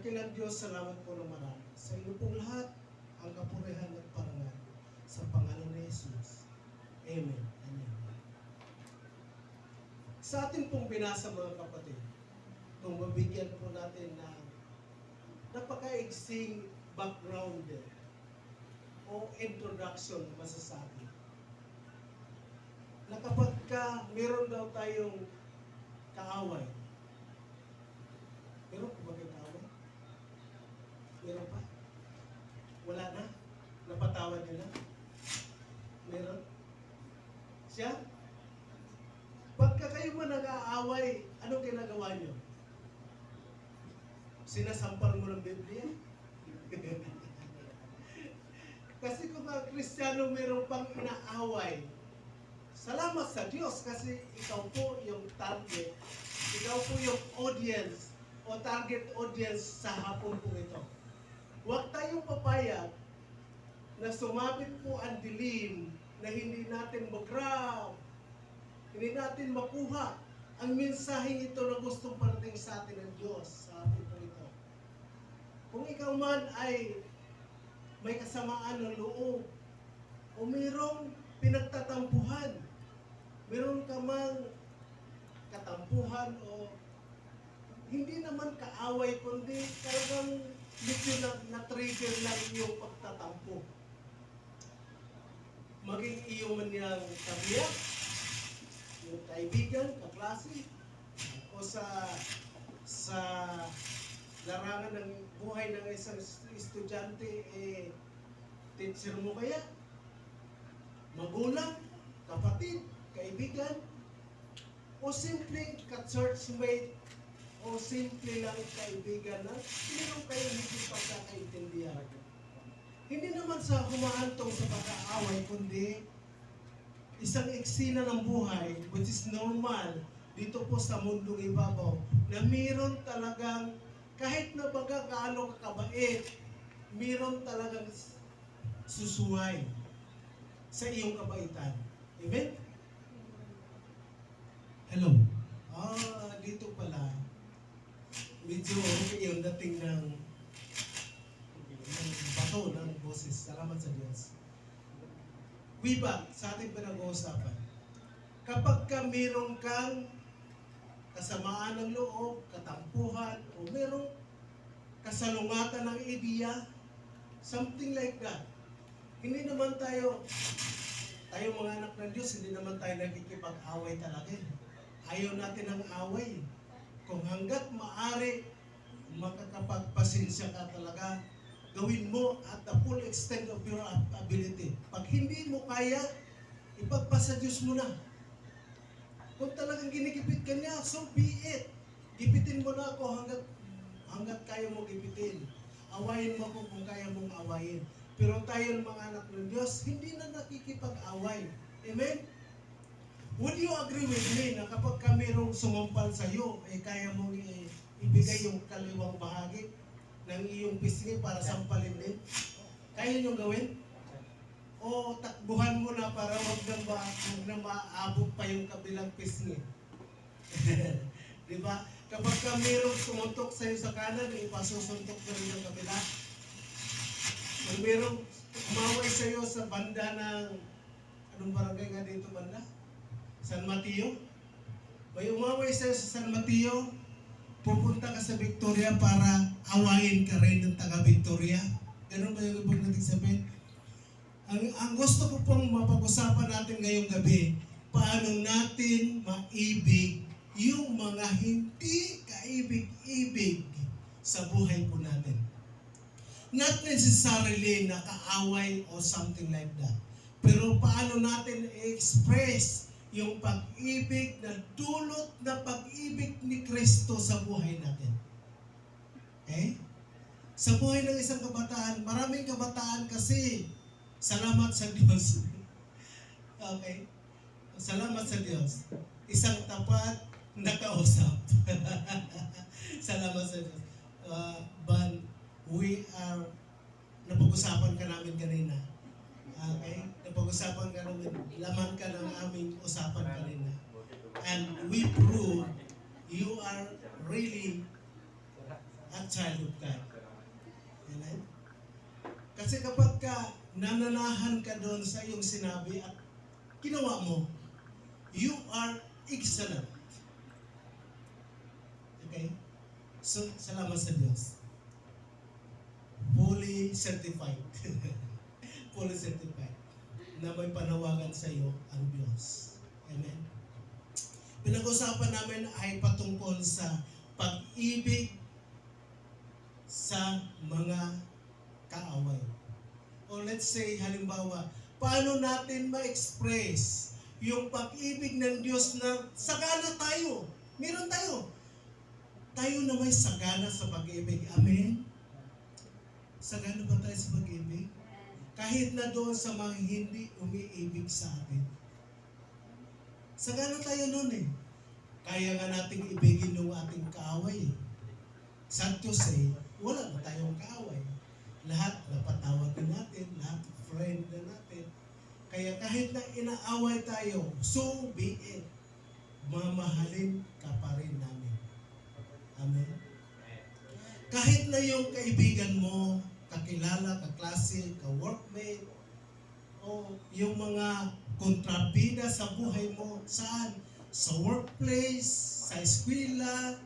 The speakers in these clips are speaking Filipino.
Dakilang Diyos, salamat po ng marami. Sa inyo pong lahat, ang kapurihan at parangal. Sa pangalan ni Jesus. Amen. Amen. Sa ating pong binasa mga kapatid, kung mabigyan po natin ng napaka-exing background o introduction masasabi, na kapag meron daw tayong kaaway, meron po ba kayong kaaway? Meron pa? Wala na? Napatawad nyo na? Meron? Siya? Pagka kayo man nag-aaway, anong ginagawa nyo? Sinasampal mo ng Biblia? Kasi kung mga Kristiyano meron pang inaaway, salamat sa Diyos kasi ikaw po yung target, ikaw po yung audience o target audience sa hapon po ito. Huwag tayong papayag na sumabit po ang dilim na hindi natin mag-grab, hindi natin makuha ang mensaheng ito na gustong parating sa atin ng Diyos sa hapon po ito. Kung ikaw man ay may kasamaan ng loob o mayroong pinagtatampuhan, meron ka mang katampuhan o hindi naman kaaway kundi talagang medyo na-trigger lang yung pagtatampo. Maging iyo man yung kabiyak, yung kaibigan, kaklase, o sa larangan ng buhay ng isang estudyante, teacher mo kaya, magulang, kapatid, kaibigan, o simpleng ka-churchmate, o simple lang kaibigan na meron kayong hindi pagkakaintindihan. Hindi naman sa humahantong sa pag-aaway, kundi isang eksena ng buhay, which is normal dito po sa mundong ibabaw, na meron talagang, kahit na baga gaano kakabait, meron talagang susuway sa iyong kabaitan. Amen? Hello? Dito pala, medyo okay yung dating ng bato ng boses. Salamat sa Diyos. Wiba, sa ating pinag-uusapan, kapag meron kang kasamaan ng loob, katampuhan, o merong kasalungatan ng ideya, something like that, hindi naman tayo mga anak ng Diyos, hindi naman tayo nagkikipag-away talaga. Ayaw natin ng away. Kung hanggat maaari, makakapagpasensya ka talaga, gawin mo at the full extent of your ability. Pag hindi mo kaya, ipagpasa Diyos mo na. Kung talagang ginikipit ka niya, so be it. Gipitin mo na ako hanggat kaya mo gipitin. Awayin mo ako kung kaya mong awayin. Pero tayo mga anak ng Diyos, hindi na nakikipag-away. Amen? Would you agree with me na kapag mayroong sumampal sa iyo, kaya mong ibigay yung kaliwang bahagi ng iyong pisngi para sampalin din? Kaya nyo gawin? O takbuhan mo na para wag na maabot pa yung kabilang pisngi? Diba? Kapag mayroong sumuntok sa iyo sa kanan, ipasusuntok na rin yung kabila. Kung mayroong umaway sa iyo sa banda ng, anong barangay nga dito banda? San Mateo? May umaway sa San Mateo, pupunta ka sa Victoria para awayin ka rin ng taga-Victoria. Ganun ba yung ibig natin sabihin? Ang gusto ko pong mapag-usapan natin ngayong gabi, paano natin maibig yung mga hindi kaibig-ibig sa buhay po natin. Not necessarily na kaaway or something like that. Pero paano natin i-express yung pag-ibig na dulot na pag-ibig ni Kristo sa buhay natin. Okay? Sa buhay ng isang kabataan, maraming kabataan kasi, salamat sa Diyos. Okay? Salamat sa Diyos. Isang tapat na kausap. Salamat sa Diyos. But we are, napag-usapan ka namin kanina. Okay? Napag-usapan ka namin, laman ka ng aming usapan kanina. And we prove you are really at child of God. Amen? Kasi kapag ka nananahan ka doon sa iyong sinabi at ginawa mo, you are excellent. Okay? So, salamat sa Diyos. Fully certified. Fully certified. Na may panawagan sa iyo ang Diyos. Amen? Pinag-usapan namin ay patungkol sa pag-ibig sa mga kaaway. O let's say, halimbawa, paano natin ma-express yung pag-ibig ng Diyos na sagana tayo? Meron tayo. Tayo na may sagana sa pag-ibig. Amen? Sagana ba tayo sa pag-ibig? Kahit na doon sa mga hindi umiibig sa atin. Sagana tayo noon eh. Kaya nga nating ibigin ng ating kaaway eh. Sad to say, wala na tayong kaaway. Lahat napatawad na natin, lahat friend na natin. Kaya kahit na inaaway tayo, so be it. Mamahalin ka pa rin namin. Amen? Kahit na yung kaibigan mo, kakilala, kaklase, ka-workmate, o yung mga kontrabida sa buhay mo, saan? Sa workplace, sa eskwela,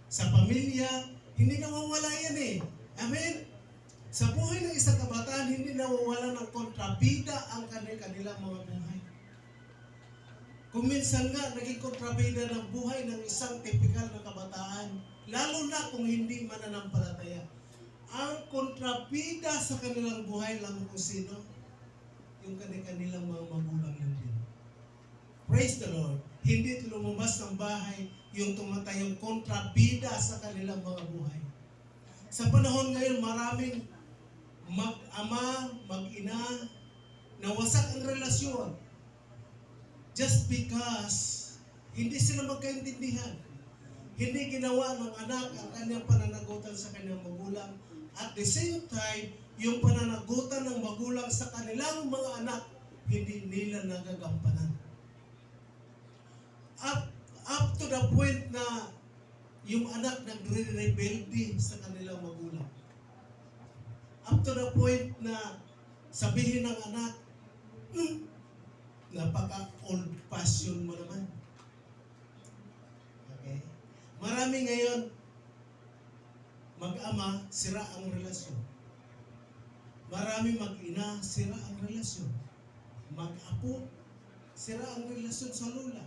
sa pamilya, hindi nawawala yan eh. Amen? Sa buhay ng isang kabataan, hindi nawawala ng kontrabida ang kanilang mga buhay. Kung minsan nga, naging kontrabida ng buhay ng isang tipikal na kabataan, lalo na kung hindi mananampalataya. Ang kontrabida sa kanilang buhay lang kung sino? Yung kanilang mga magulang lang din. Praise the Lord. Hindi lumabas ng bahay yung tumatayong kontrabida sa kanilang mga buhay. Sa panahon ngayon, maraming mag-ama, mag-ina, nawasak ang relasyon. Just because hindi sila magkaintindihan. Hindi ginawa ng anak ang kanyang pananagutan sa kanyang magulang. At the same time, yung pananagutan ng magulang sa kanilang mga anak, hindi nila nagagampanan. Up to the point na yung anak nagre-rebelde sa kanilang magulang. Up to the point na sabihin ng anak, napaka-old fashion mo naman. Okay? Marami ngayon, mag-ama, sira ang relasyon. Marami mag-ina, sira ang relasyon. Mag-apo, sira ang relasyon sa lula.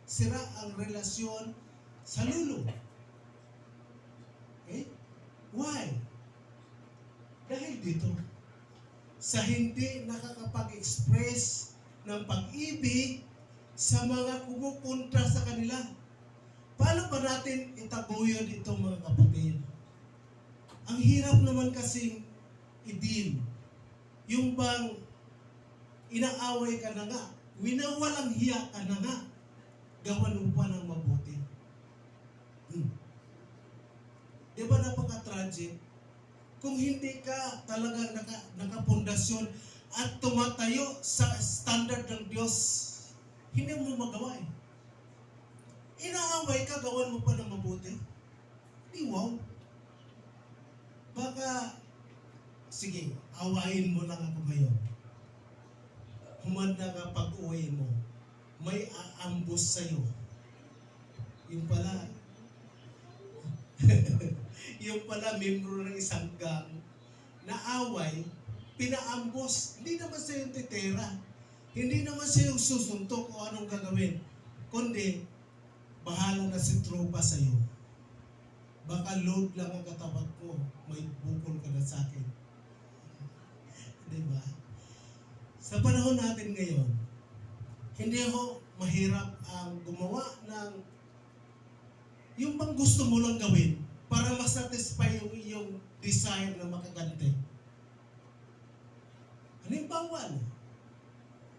Sira ang relasyon sa lulo. Okay? Why? Dahil dito, sa hindi nakakapag-express ng pag-ibig sa mga kumukontra sa kanila. Paano ba natin itaguyod itong mga kapatid? Ang hirap naman kasing i-deal. Yung bang inaaway ka na nga, winawalang hiya ka na nga, gawan mo pa ng mabuti. Di ba napaka-tragic? Kung hindi ka talagang nakapundasyon at tumatayo sa standard ng Diyos, hindi mo magawa eh. Inaaway ka, gawan mo pa ng mabuti. Di wow. Baka, sige, awayin mo lang ako ngayon. Humanda ka pag-uwi mo. May aambus sa'yo. Yung pala, yung pala membro ng isang gang na away, pinaambos. Hindi naman sa yung titera. Hindi naman sa yung susuntok o anong gagawin. Kundi, bahala na si tropa sa iyo. Baka load lang ang katapat ko, may bukol ka na sa akin. Diba? Sa panahon natin ngayon, hindi ako mahirap ang gumawa ng yung bang gusto mo lang gawin para masatisfy yung iyong desire na makaganti. Halimbawa,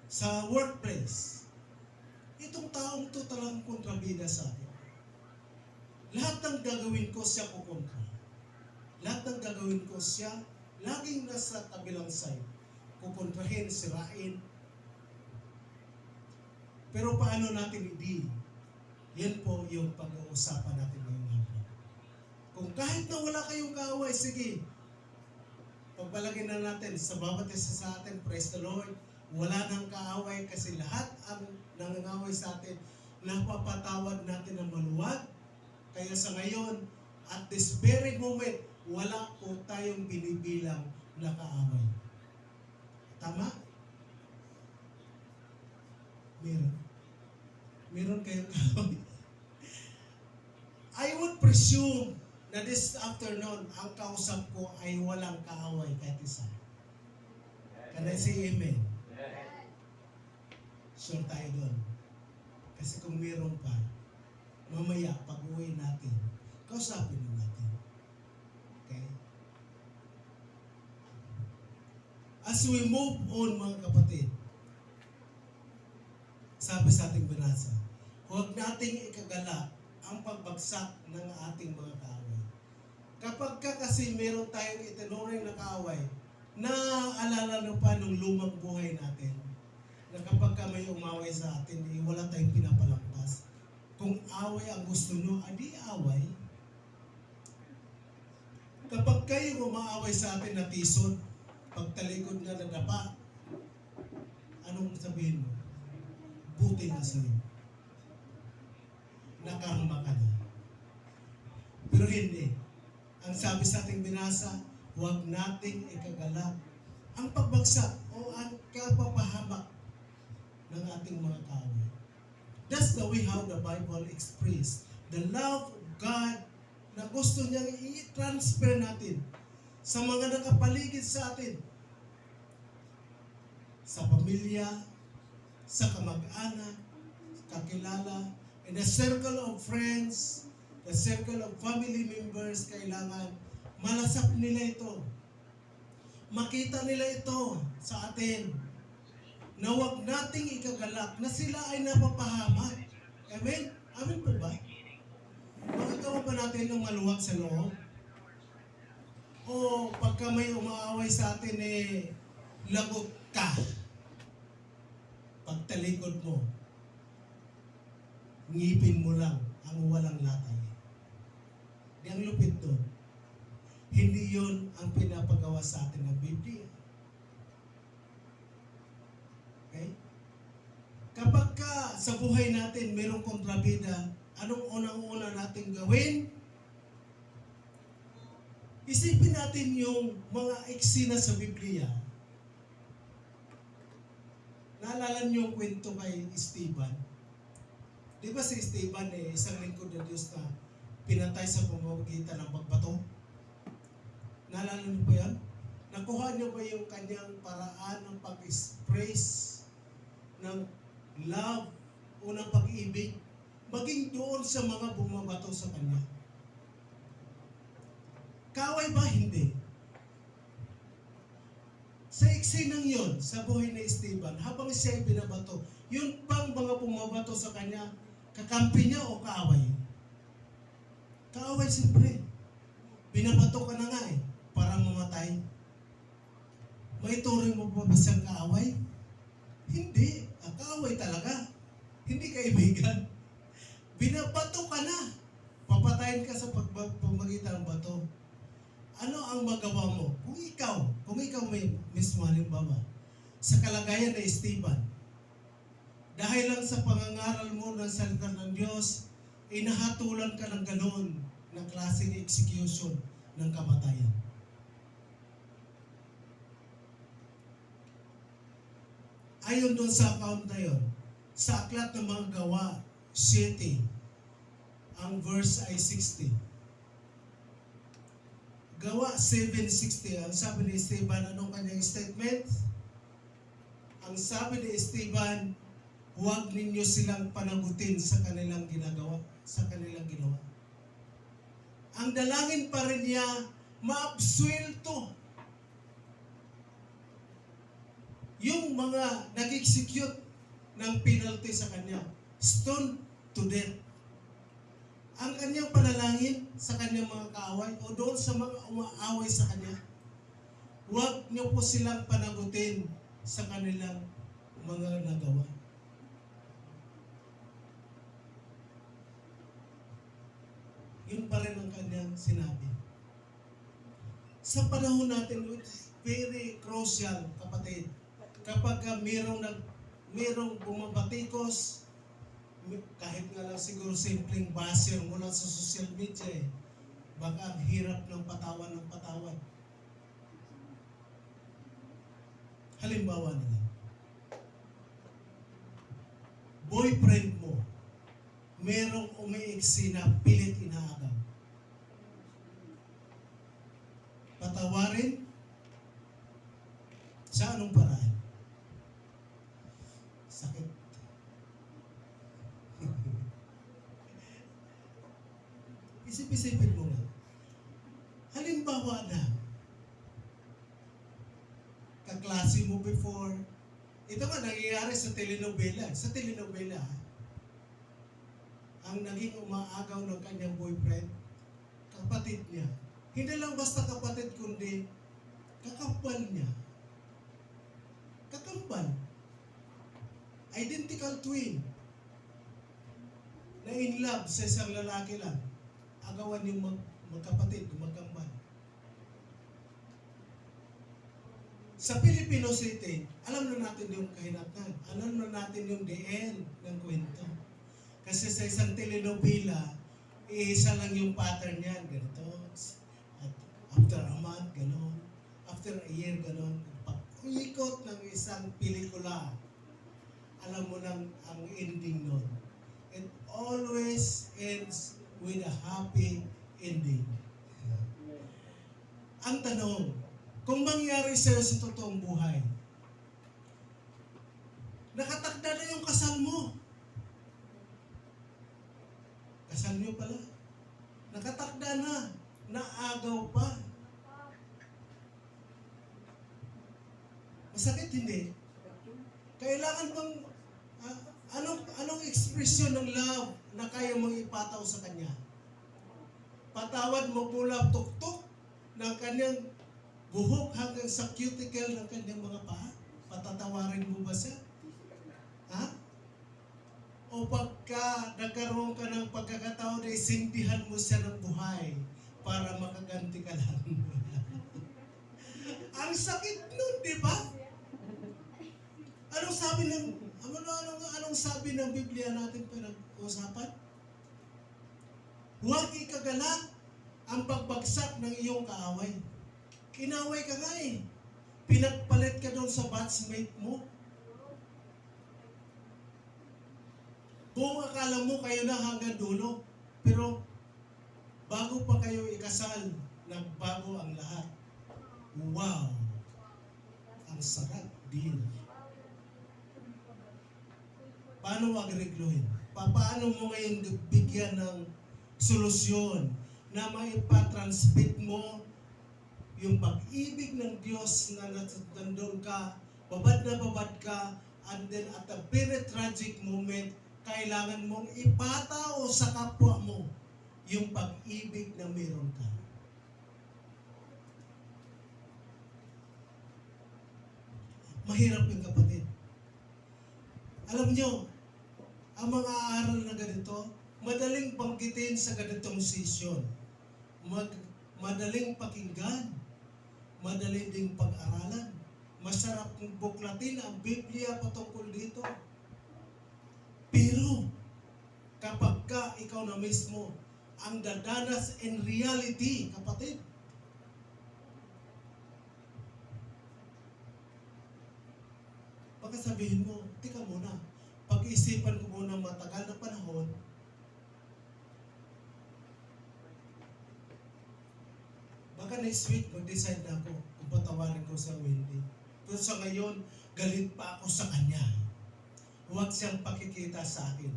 sa workplace, itong taong to talagang kontrabida sa akin. Lahat ng gagawin ko siya kukontra. Lahat ng gagawin ko siya, laging nasa kabilang side. Kukontrahin, sirain. Pero paano natin i-deal? Yan po yung pag-uusapan natin ngayong hapon. Kung kahit na wala kayong kaaway, sige, pagbalagin na natin sa bawat isa sa atin, praise the Lord, wala nang kaaway kasi lahat ang nangangaway sa atin, napapatawad natin ng maluwag. Kaya sa ngayon, at this very moment, wala po tayong binibilang na kaaway. Tama? Meron. Meron kayong kaaway. I would presume na this afternoon, ang kausap ko ay walang kaaway kahit isa. Can I say amen? Sure tayo doon. Kasi kung meron pa, mamaya pag-uwi natin, kausapin na natin. Okay? As we move on, mga kapatid, sabi sa ating binasa, huwag nating ikagala ang pagbagsak ng ating mga kaaway. Kapag kasi meron tayong itinuring na kaaway, naaalala na pa nung lumang buhay natin, na kapag may umaway sa atin, wala tayong pinapalampas. Kung away ang gusto nyo, adi away. Kapag kayo umaaway sa atin na tisod, pagtalikod na nadapa, anong sabihin mo? Buti na sa'yo. Nakarma ka na. Pero hindi. Ang sabi sa ating binasa, huwag nating ikagala ang pagbagsak o ang kapapahamak ng ating mga kaaway. That's the way how the Bible expresses the love of God na gusto niyang i-transfer natin sa mga nakapaligid sa atin. Sa pamilya, sa kamag-anak, kakilala, in the circle of friends, the circle of family members, kailangan malasap nila ito. Makita nila ito sa atin na huwag nating ikagalak na sila ay napapahamak. Amen? Amen po ba? Magagawa ba natin ng maluwag sa loob? O pagka may umaaway sa atin, lagot ka. Pagtalikod mo, ngipin mo lang ang walang latay. Di ang lupit doon. Hindi yun ang pinapagawa sa atin ng Biblia. Okay? Kapag sa buhay natin mayroong kontrabida, anong unang-una natin gawin? Isipin natin yung mga eksena sa Biblia. Naalala niyo yung kwento kay Esteban? Di ba si Esteban isang lingkod ng Diyos na pinatay sa pamamagitan ng pagbato? Naalala niyo ba yan? Nakuha niyo ba yung kanyang paraan ng pag-express ng love o ng pag-ibig? Maging doon sa mga bumabato sa kanya. Kaaway ba? Hindi. Sa eksenang yun, sa buhay ni Esteban, habang siya ay binabato, yun bang mga bumabato sa kanya, kakampi niya o kaaway? Kaaway siyempre. Binabato ka na nga para mamatay. May turing mo ba siyang kaaway? Hindi. Kaaway talaga. Hindi kaibigan. Binabato ka na. Papatayin ka sa pamagitan ng bato. Ano ang magawa mo? Kung ikaw may mismo halimbawa, sa kalagayan ni Esteban, dahil lang sa pangangaral mo ng salita ng Diyos, inahatulan ka ng ganoon na klaseng execution ng kamatayan. Ayon doon sa account na yun, sa aklat ng mga gawa, 7, ang verse ay 60. Gawa 7:60, ang sabi ni Esteban, anong kanyang statement? Ang sabi ni Esteban, huwag ninyo silang panagutin sa kanilang ginawa. Ang dalangin pa rin niya, maabsuelto yung mga nag-execute ng penalty sa kanya. Stoned to death. Ang kanyang panalangin sa kanyang mga kaaway o doon sa mga umaaway sa kanya, huwag niyo po silang panagutin sa kanilang mga nagawa. Yun pa rin ang kanyang sinabi. Sa panahon natin, it's very crucial, kapatid. Kapag merong bumabatikos, kahit nga lang siguro simpleng basher mula sa social media baka ang hirap ng patawan. Halimbawa na lang, boyfriend mo, merong umiiksi na pilit inaagaw. Patawarin? Sa anong paraan? Sakit. Isip-isipin mo nga. Halimbawa na, kaklase mo before, ito nga nangyayari sa telenovela. Sa telenovela, ang naging umaagaw ng kanyang boyfriend, kapatid niya. Hindi lang basta kapatid, kundi kakambal niya. Kakambal. Identical twin. Na in love sa isang lalaki lang. Agawan yung magkapatid, magkambal. Sa Filipino City, alam na natin yung kahinatnan. Alam na natin yung the end ng kwento. Kasi sa isang telenovela, isa lang yung pattern niyan. Ganito. At after a month, gano'n. After a year, gano'n. Pag-ikot ng isang pelikula, alam mo nang ang ending nun. It always ends with a happy ending. Ang tanong, kung mangyari sa'yo sa totoong buhay, nakatakda na yung kasal mo. Kasal nyo pala. Nakatakda na. Naagaw pa. Masakit hindi? Kailangan bang anong ekspresyon ng love na kaya mong ipataw sa kanya? Patawad mo mula tuktok ng kanyang buhok hanggang sa cuticle ng kanyang mga paa? Patatawarin mo ba siya? Ha? O pagka nagkaroon ka ng pagkakataon na isindihan mo siya ng buhay para makaganti ka lang? Ang sakit nun, di ba? Anong sabi ng Biblia natin pinag-usapan? Huwag ikagalak ang pagbagsak ng iyong kaaway. Kinaway ka nga eh. Pinagpalit ka doon sa batchmate mo. Kung akala mo kayo na hanggang dulo, pero bago pa kayo ikasal, nagbago ang lahat. Wow! Ang sarap din. Paano agreglohin? Paano mo ngayon bigyan ng solusyon na maipatransmit mo yung pag-ibig ng Diyos na nandun ka, babad ka, and then at a very tragic moment, kailangan mong ipatao sa kapwa mo yung pag-ibig na meron ka. Mahirap yung kapatid. Alam nyo, ang mga aral na ganito, madaling banggitin sa ganitong session. Madaling pakinggan. Madaling ding pag-aralan. Masarap buklatin ang Biblia patungkol dito. Pero, kapag ka ikaw na mismo ang dadanas in reality, kapatid, baka sabihin mo, tika muna, pag-isipan ko muna matagal na panahon, baka next week mag-decide na ako kung patawarin ko sa Wendy. Pero sa ngayon, galit pa ako sa kanya. Huwag siyang pakikita sa akin.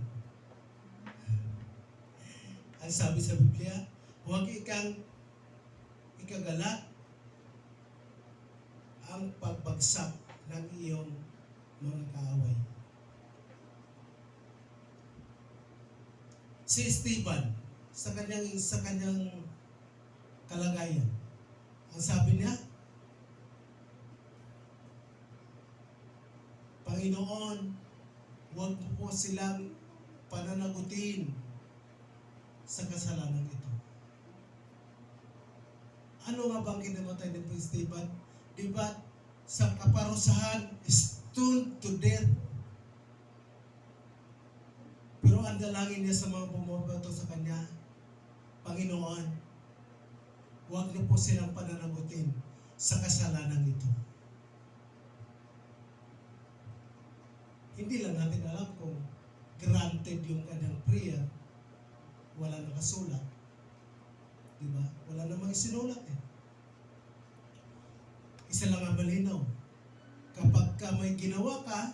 Ang sabi sa Biblia, huwag ikagalak ang pagbagsak ng iyong mga kaaway. Si Stephen, sa kanyang kalagayan, ang sabi niya, Panginoon, huwag mo po silang pananagutin sa kasalanan ito. Ano nga bang kinamatay ni Esteban? Di ba sa kaparusahan, stoned to death. Pero ang dalangin niya sa mga bumoboto sa kanya, Panginoon, huwag niyo po silang pananagutin sa kasalanan ito. Hindi lang natin alam kung granted yung kanyang prayer. Wala nakasulat. Diba? Wala namang isinulat eh. Isa lang ang malinaw. Kapag ka may ginawa ka,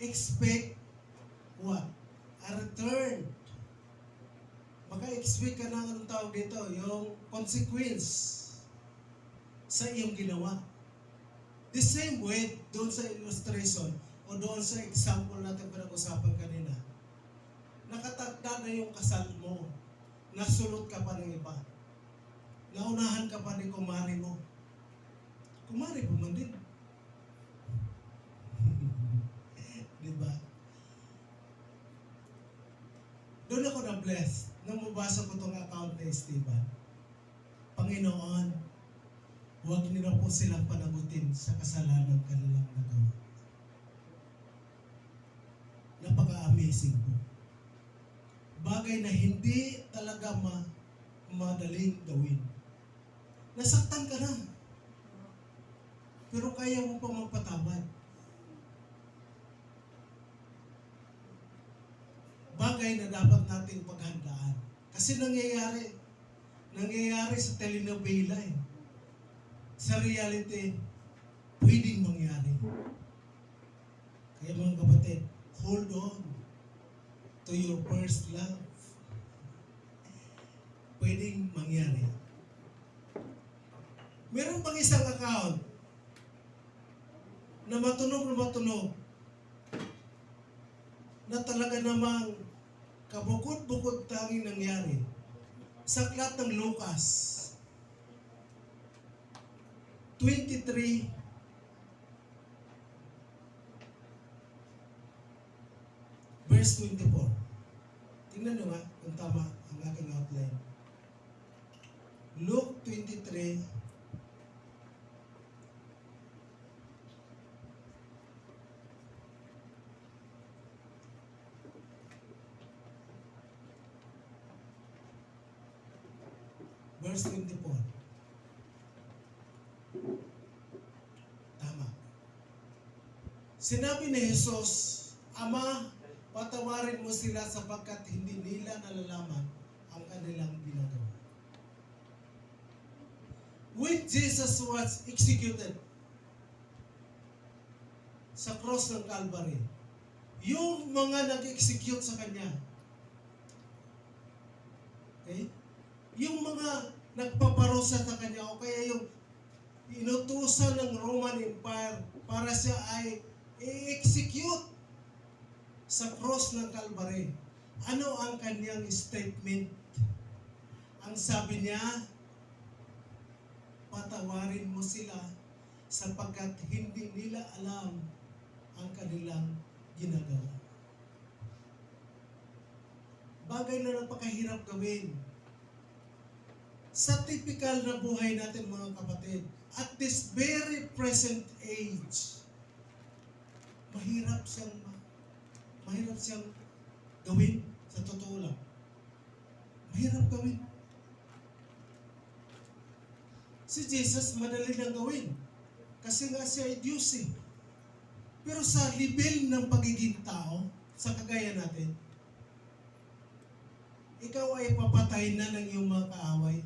expect what? A return. Maka-expect ka ng anong tawag dito, yung consequence sa iyong ginawa. The same way, doon sa illustration, o doon sa example natin pinag-usapan kanina, nakatagda na yung kasal mo, nasulot ka pa ng iba, naunahan ka pa ni kumari mo. Kumari mo man din. Diba? Doon ako na-bless nung mabasa ko itong account ni Esteban. Panginoon, huwag niyo na po silang panagutin sa kasalanan kanilang nagawa. Napaka-amazing po. Bagay na hindi talaga madaling gawin. Nasaktan ka na. Pero kaya mo pa magpatawad. Bagay na dapat nating paghandaan. Kasi nangyayari sa telenovela eh. Sa reality, pwedeng mangyari. Kaya mga kapatid, hold on to your first love. Pwedeng mangyari. Meron pang isang account na matunog na talaga namang kabukod-bukod tanging nangyari sa aklat ng Lucas 23 verse 24. Tingnan nyo nga kung tama ang aking outline. Luke 23 verse 24. Tama. Sinabi ni Jesus, Ama, patawarin mo sila sapagkat hindi nila nalalaman ang kanilang ginagawa. When Jesus was executed sa cross ng Calvary, yung mga nag-execute sa Kanya, okay? Yung mga nagpaparusa sa Kanya o kaya yung inutusan ng Roman Empire para siya ay i-execute sa cross ng Calvary. Ano ang kanyang statement? Ang sabi niya, patawarin mo sila sapagkat hindi nila alam ang kanilang ginagawa. Bagay na napakahirap gawin. Sa typical na buhay natin mga kapatid, at this very present age, mahirap siyang gawin sa totoo lang. Mahirap gawin. Si Jesus madali lang gawin kasi nga siya ay Diyos eh. Pero sa level ng pagiging tao, sa kagaya natin, ikaw ay papatay na ng iyong mga kaaway.